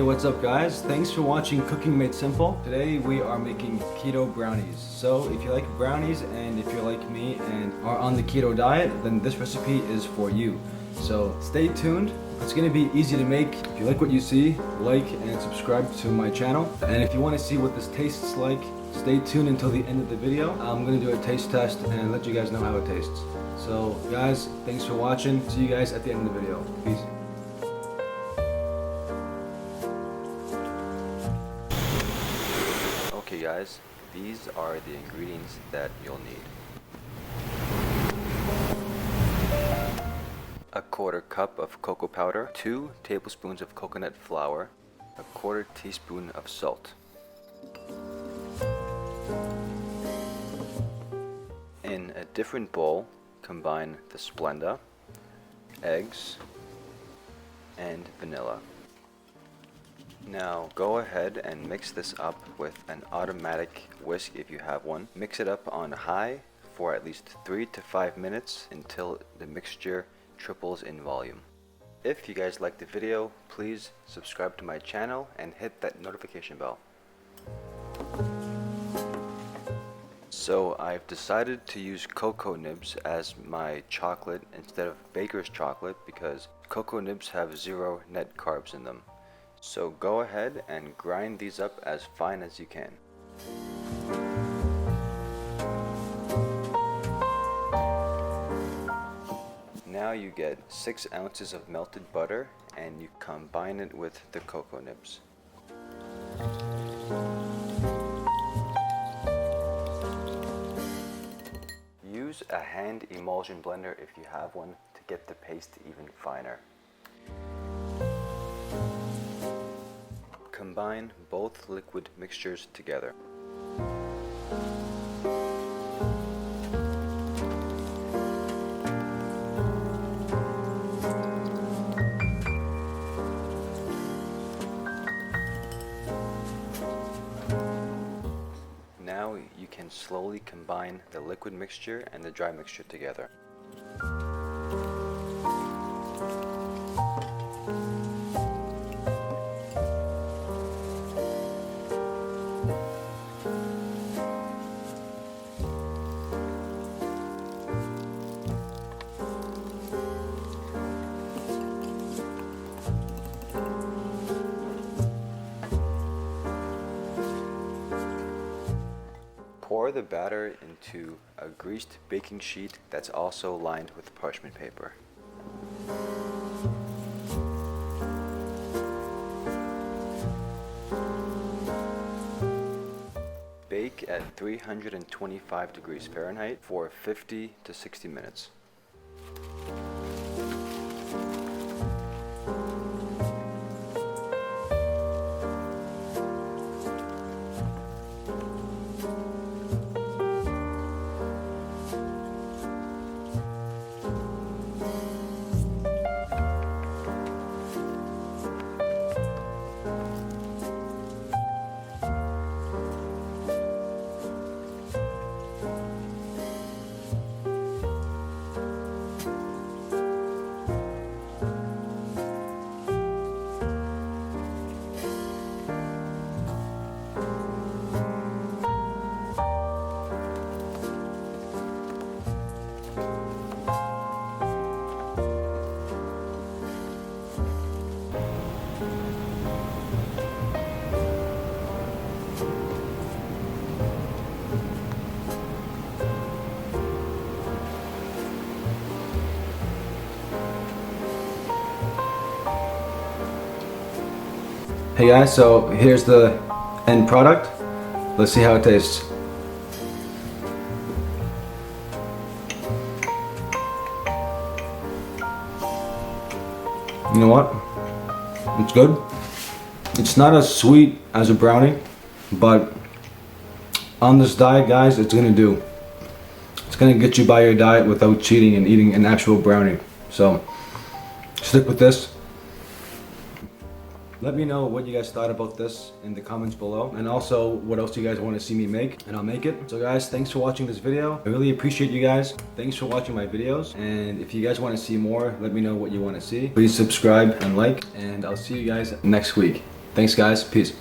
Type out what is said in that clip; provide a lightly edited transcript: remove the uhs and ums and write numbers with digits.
what's up guys? Thanks for watching Cooking Made Simple. Today we are making keto brownies. So if you like brownies and if you're like me and are on the keto diet, then this recipe is for you. So stay tuned. It's going to be easy to make. If you like what you see, like and subscribe to my channel. And if you want to see what this tastes like, stay tuned until the end of the video. I'm going to do a taste test and let you guys know how it tastes. So guys, thanks for watching. See you guys at the end of the video. Peace. Okay guys, these are the ingredients that you'll need. A 1/4 cup of cocoa powder, 2 tablespoons of coconut flour, a 1/4 teaspoon of salt. In a different bowl, combine the Splenda, eggs, and vanilla. Now go ahead and mix this up with an automatic whisk if you have one. Mix it up on high for at least 3 to 5 minutes until the mixture triples in volume. If you guys liked the video, please subscribe to my channel and hit that notification bell. So I've decided to use cocoa nibs as my chocolate instead of baker's chocolate because cocoa nibs have 0 net carbs in them. So go ahead and grind these up as fine as you can. Now you get 6 ounces of melted butter and you combine it with the cocoa nibs. Use a hand emulsion blender if you have one to get the paste even finer. Combine both liquid mixtures together. Now you can slowly combine the liquid mixture and the dry mixture together. Pour the batter into a greased baking sheet that's also lined with parchment paper. Bake at 325 degrees Fahrenheit for 50 to 60 minutes. Hey guys, so here's the end product. Let's see how it tastes. You know what? It's good. It's not as sweet as a brownie, but on this diet, guys, it's gonna do. It's gonna get you by your diet without cheating and eating an actual brownie. So stick with this. Let me know what you guys thought about this in the comments below, and also what else you guys want to see me make, and I'll make it. So guys, thanks for watching this video. I really appreciate you guys. Thanks for watching my videos, and if you guys want to see more, let me know what you want to see. Please subscribe and like, and I'll see you guys next week. Thanks guys, peace.